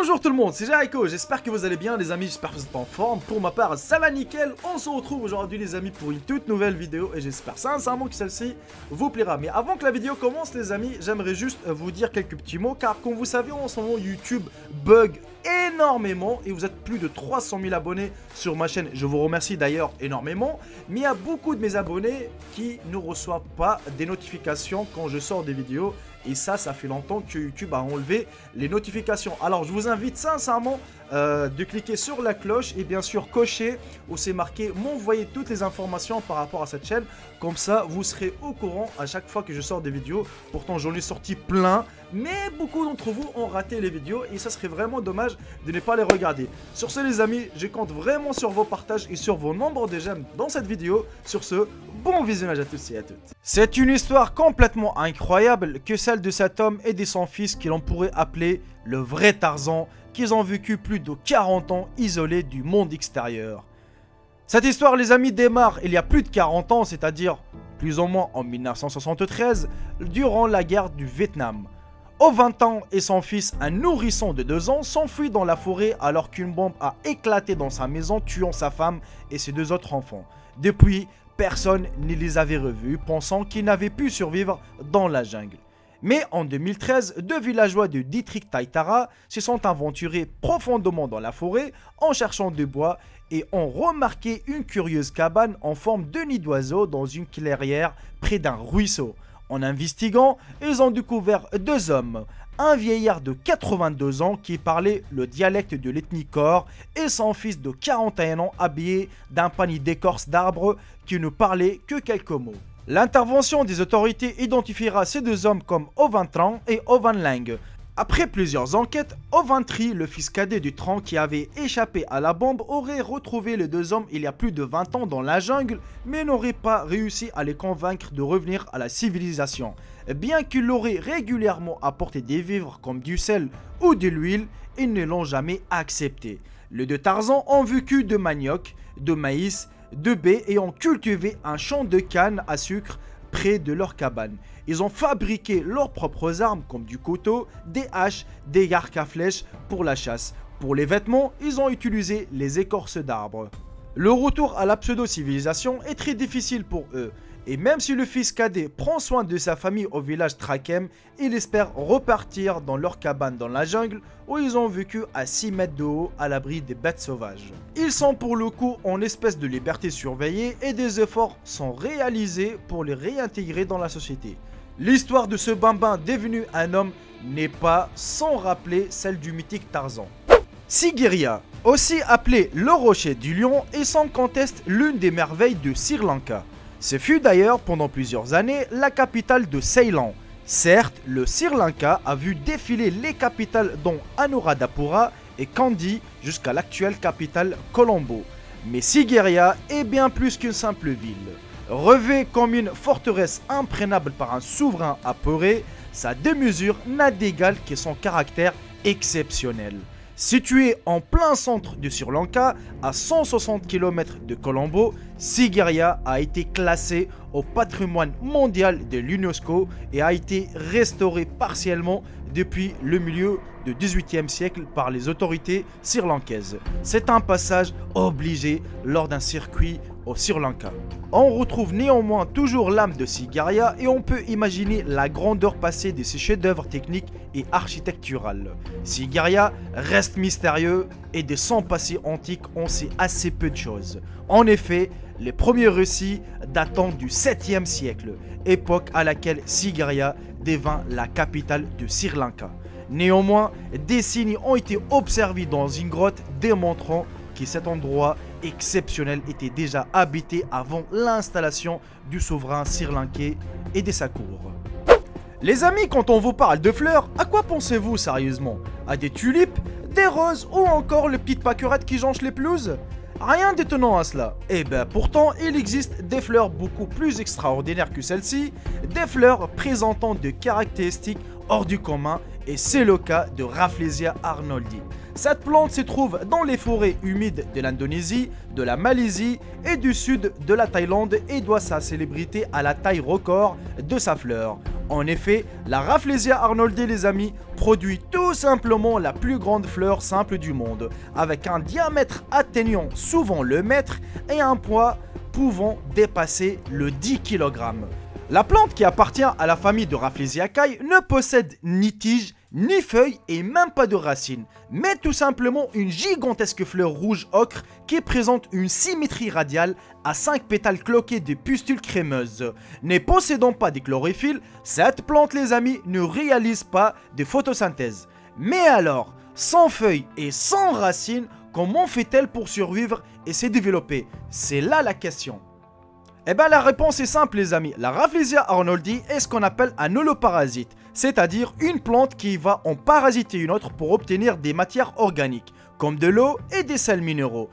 Bonjour tout le monde, c'est Jericho, j'espère que vous allez bien les amis, j'espère que vous êtes en forme. Pour ma part, ça va nickel, on se retrouve aujourd'hui les amis pour une toute nouvelle vidéo et j'espère sincèrement que celle-ci vous plaira. Mais avant que la vidéo commence les amis, j'aimerais juste vous dire quelques petits mots car comme vous savez en ce moment YouTube bug énormément et vous êtes plus de 300 000 abonnés sur ma chaîne. Je vous remercie d'ailleurs énormément, mais il y a beaucoup de mes abonnés qui ne reçoivent pas des notifications quand je sors des vidéos. Et ça fait longtemps que YouTube a enlevé les notifications. Alors, je vous invite sincèrement de cliquer sur la cloche et bien sûr cocher où c'est marqué m'envoyer toutes les informations par rapport à cette chaîne. Comme ça, vous serez au courant à chaque fois que je sors des vidéos. Pourtant, j'en ai sorti plein, mais beaucoup d'entre vous ont raté les vidéos et ça serait vraiment dommage de ne pas les regarder. Sur ce, les amis, je compte vraiment sur vos partages et sur vos nombres de j'aime dans cette vidéo. Sur ce, bon visionnage à tous et à toutes. C'est une histoire complètement incroyable que celle de cet homme et de son fils que l'on pourrait appeler le vrai Tarzan, qu'ils ont vécu plus de 40 ans isolés du monde extérieur. Cette histoire, les amis, démarre il y a plus de 40 ans, c'est-à-dire plus ou moins en 1973, durant la guerre du Vietnam. Au 20 ans et son fils, un nourrisson de 2 ans, s'enfuit dans la forêt alors qu'une bombe a éclaté dans sa maison, tuant sa femme et ses 2 autres enfants. Depuis, personne ne les avait revus, pensant qu'ils n'avaient pu survivre dans la jungle. Mais en 2013, 2 villageois de Dietrich Taitara se sont aventurés profondément dans la forêt en cherchant du bois et ont remarqué une curieuse cabane en forme de nid d'oiseau dans une clairière près d'un ruisseau. En investiguant, ils ont découvert 2 hommes, un vieillard de 82 ans qui parlait le dialecte de l'ethnie Kor et son fils de 41 ans habillé d'un panier d'écorce d'arbres qui ne parlait que quelques mots. L'intervention des autorités identifiera ces 2 hommes comme Ovan Tran et Ovan Lang. Après plusieurs enquêtes, Ovan Tri, le fils cadet du Tran qui avait échappé à la bombe, aurait retrouvé les 2 hommes il y a plus de 20 ans dans la jungle, mais n'aurait pas réussi à les convaincre de revenir à la civilisation. Bien qu'il leur ait régulièrement apporté des vivres comme du sel ou de l'huile, ils ne l'ont jamais accepté. Les 2 Tarzans ont vécu de manioc, de maïs, de baies et ont cultivé un champ de canne à sucre près de leur cabane. Ils ont fabriqué leurs propres armes comme du couteau, des haches, des arcs à flèches pour la chasse. Pour les vêtements, ils ont utilisé les écorces d'arbres. Le retour à la pseudo-civilisation est très difficile pour eux. Et même si le fils cadet prend soin de sa famille au village Trakem, il espère repartir dans leur cabane dans la jungle où ils ont vécu à 6 mètres de haut à l'abri des bêtes sauvages. Ils sont pour le coup en espèce de liberté surveillée et des efforts sont réalisés pour les réintégrer dans la société. L'histoire de ce bambin devenu un homme n'est pas sans rappeler celle du mythique Tarzan. Sigiriya, aussi appelé le rocher du lion, est sans conteste l'une des merveilles de Sri Lanka. Ce fut d'ailleurs pendant plusieurs années la capitale de Ceylan. Certes, le Sri Lanka a vu défiler les capitales dont Anuradhapura et Kandy jusqu'à l'actuelle capitale Colombo. Mais Sigiriya est bien plus qu'une simple ville. Revêt comme une forteresse imprenable par un souverain apeuré, sa démesure n'a d'égal que son caractère exceptionnel. Situé en plein centre du Sri Lanka, à 160 km de Colombo, Sigiriya a été classé au patrimoine mondial de l'UNESCO et a été restauré partiellement depuis le milieu du XVIIIe siècle par les autorités sri-lankaises. C'est un passage obligé lors d'un circuit au Sri Lanka. On retrouve néanmoins toujours l'âme de Sigiriya et on peut imaginer la grandeur passée de ses chefs-d'œuvre techniques et architecturales. Sigiriya reste mystérieux et de son passé antique on sait assez peu de choses. En effet, les premiers récits datant du 7e siècle, époque à laquelle Sigiriya devint la capitale de Sri Lanka. Néanmoins, des signes ont été observés dans une grotte démontrant que cet endroit exceptionnel était déjà habité avant l'installation du souverain sri-lankais et de sa cour. Les amis, quand on vous parle de fleurs, à quoi pensez-vous sérieusement? À des tulipes, des roses ou encore les petites pâquerettes qui jonchent les pelouses? Rien d'étonnant à cela. Et ben pourtant, il existe des fleurs beaucoup plus extraordinaires que celles-ci, des fleurs présentant des caractéristiques hors du commun, et c'est le cas de Rafflesia arnoldi. Cette plante se trouve dans les forêts humides de l'Indonésie, de la Malaisie et du sud de la Thaïlande et doit sa célébrité à la taille record de sa fleur. En effet, la Rafflesia arnoldi, les amis, produit tout simplement la plus grande fleur simple du monde, avec un diamètre atteignant souvent le mètre et un poids pouvant dépasser le 10 kg. La plante, qui appartient à la famille de Rafflesiaceae, ne possède ni tige, ni feuilles et même pas de racines, mais tout simplement une gigantesque fleur rouge ocre qui présente une symétrie radiale à 5 pétales cloqués de pustules crémeuses. Ne possédant pas de chlorophylle, cette plante, les amis, ne réalise pas de photosynthèse. Mais alors, sans feuilles et sans racines, comment fait-elle pour survivre et se développer? C'est là la question. Eh bien la réponse est simple, les amis. La Rafflesia arnoldi est ce qu'on appelle un holoparasite, c'est-à-dire une plante qui va en parasiter une autre pour obtenir des matières organiques, comme de l'eau et des sels minéraux.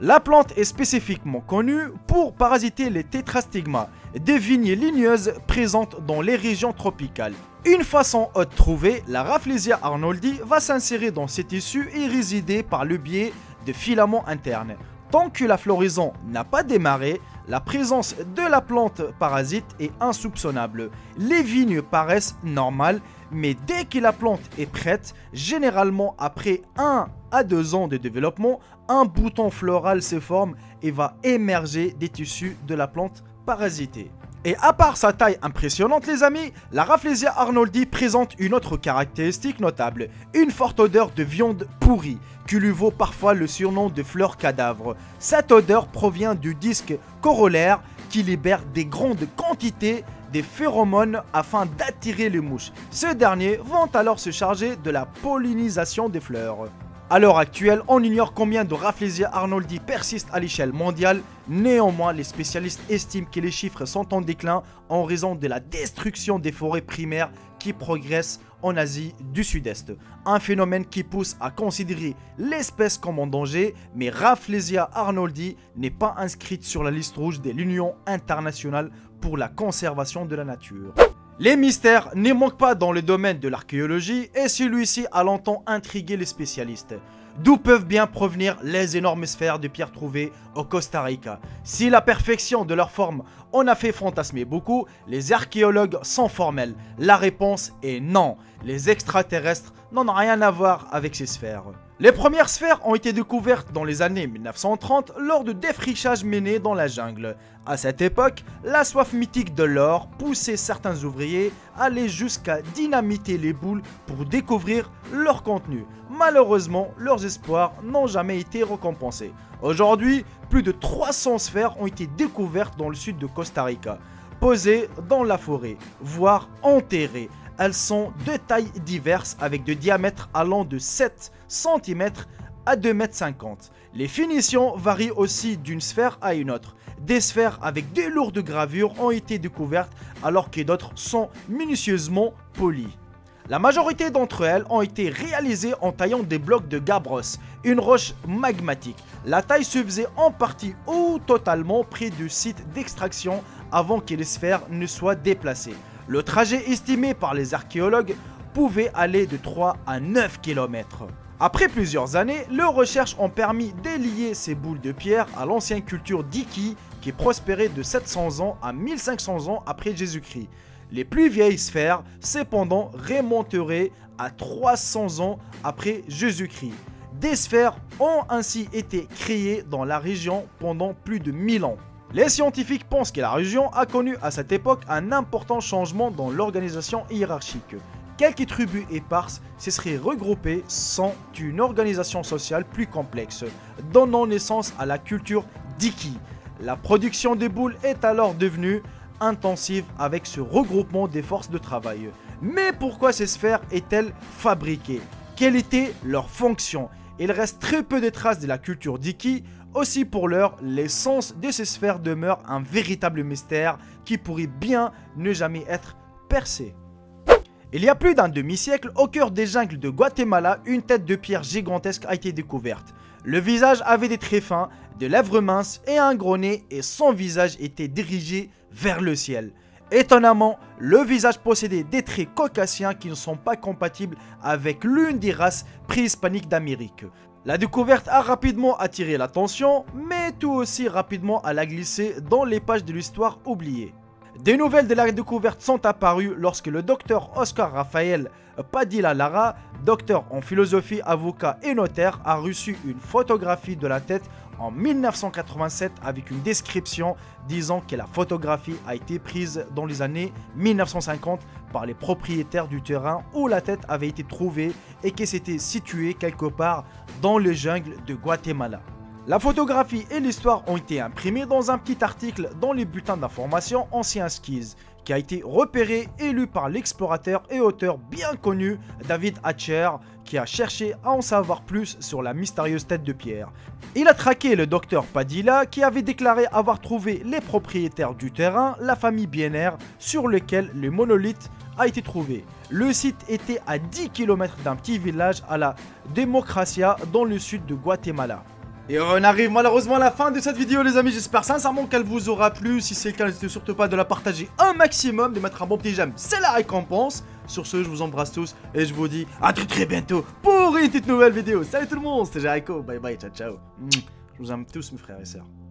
La plante est spécifiquement connue pour parasiter les tétrastigmas, des vignes ligneuses présentes dans les régions tropicales. Une façon hôte trouvée, la Rafflesia arnoldi va s'insérer dans ces tissus et résider par le biais de filaments internes. Tant que la floraison n'a pas démarré, la présence de la plante parasite est insoupçonnable. Les vignes paraissent normales, mais dès que la plante est prête, généralement après 1 à 2 ans de développement, un bouton floral se forme et va émerger des tissus de la plante parasitée. Et à part sa taille impressionnante, les amis, la Rafflesia arnoldi présente une autre caractéristique notable, une forte odeur de viande pourrie, qui lui vaut parfois le surnom de fleur cadavre. Cette odeur provient du disque corollaire qui libère des grandes quantités de phéromones afin d'attirer les mouches. Ces derniers vont alors se charger de la pollinisation des fleurs. À l'heure actuelle, on ignore combien de Rafflesia arnoldi persistent à l'échelle mondiale. Néanmoins, les spécialistes estiment que les chiffres sont en déclin en raison de la destruction des forêts primaires qui progressent en Asie du Sud-Est. Un phénomène qui pousse à considérer l'espèce comme en danger, mais Rafflesia arnoldi n'est pas inscrite sur la liste rouge de l'Union internationale pour la conservation de la nature. Les mystères ne manquent pas dans le domaine de l'archéologie et celui-ci a longtemps intrigué les spécialistes. D'où peuvent bien provenir les énormes sphères de pierre trouvées au Costa Rica? Si la perfection de leur forme en a fait fantasmer beaucoup, les archéologues sont formels. La réponse est non. Les extraterrestres n'ont rien à voir avec ces sphères. Les premières sphères ont été découvertes dans les années 1930 lors de défrichages menés dans la jungle. À cette époque, la soif mythique de l'or poussait certains ouvriers à aller jusqu'à dynamiter les boules pour découvrir leur contenu. Malheureusement, leurs espoirs n'ont jamais été récompensés. Aujourd'hui, plus de 300 sphères ont été découvertes dans le sud de Costa Rica, posées dans la forêt, voire enterrées. Elles sont de tailles diverses avec de diamètres allant de 7 cm à 2,50 m. Les finitions varient aussi d'une sphère à une autre. Des sphères avec de lourdes gravures ont été découvertes alors que d'autres sont minutieusement polies. La majorité d'entre elles ont été réalisées en taillant des blocs de gabbros, une roche magmatique. La taille se faisait en partie ou totalement près du site d'extraction avant que les sphères ne soient déplacées. Le trajet estimé par les archéologues pouvait aller de 3 à 9 km. Après plusieurs années, leurs recherches ont permis d'élier ces boules de pierre à l'ancienne culture d'Iki qui prospérait de 700 ans à 1500 ans après Jésus-Christ. Les plus vieilles sphères, cependant, remonteraient à 300 ans après Jésus-Christ. Des sphères ont ainsi été créées dans la région pendant plus de 1000 ans. Les scientifiques pensent que la région a connu à cette époque un important changement dans l'organisation hiérarchique. Quelques tribus éparses se seraient regroupées sans une organisation sociale plus complexe, donnant naissance à la culture d'Iki. La production des boules est alors devenue intensive avec ce regroupement des forces de travail. Mais pourquoi ces sphères est-elles fabriquées? Quelle était leur fonction? Il reste très peu de traces de la culture d'Iki. Aussi pour l'heure, l'essence de ces sphères demeure un véritable mystère qui pourrait bien ne jamais être percé. Il y a plus d'un demi-siècle, au cœur des jungles de Guatemala, une tête de pierre gigantesque a été découverte. Le visage avait des traits fins, des lèvres minces et un gros nez et son visage était dirigé vers le ciel. Étonnamment, le visage possédait des traits caucasiens qui ne sont pas compatibles avec l'une des races préhispaniques d'Amérique. La découverte a rapidement attiré l'attention, mais tout aussi rapidement elle a glissé dans les pages de l'histoire oubliée. Des nouvelles de la découverte sont apparues lorsque le docteur Oscar Rafael Padilla Lara, docteur en philosophie, avocat et notaire, a reçu une photographie de la tête en 1987 avec une description disant que la photographie a été prise dans les années 1950 par les propriétaires du terrain où la tête avait été trouvée et que c'était situé quelque part dans les jungles de Guatemala. La photographie et l'histoire ont été imprimées dans un petit article dans les bulletins d'information Ancien Skis, qui a été repéré et lu par l'explorateur et auteur bien connu David Hatcher, qui a cherché à en savoir plus sur la mystérieuse tête de pierre. Il a traqué le docteur Padilla, qui avait déclaré avoir trouvé les propriétaires du terrain, la famille Biener, sur lequel le monolithe a été trouvé. Le site était à 10 km d'un petit village à la Democracia dans le sud de Guatemala. Et on arrive malheureusement à la fin de cette vidéo les amis, j'espère sincèrement qu'elle vous aura plu. Si c'est le cas, n'hésitez surtout pas de la partager un maximum, de mettre un bon petit j'aime, c'est la récompense. Sur ce, je vous embrasse tous et je vous dis à très bientôt pour une toute nouvelle vidéo. Salut tout le monde, c'était Jericho, bye bye, ciao ciao. Je vous aime tous mes frères et sœurs.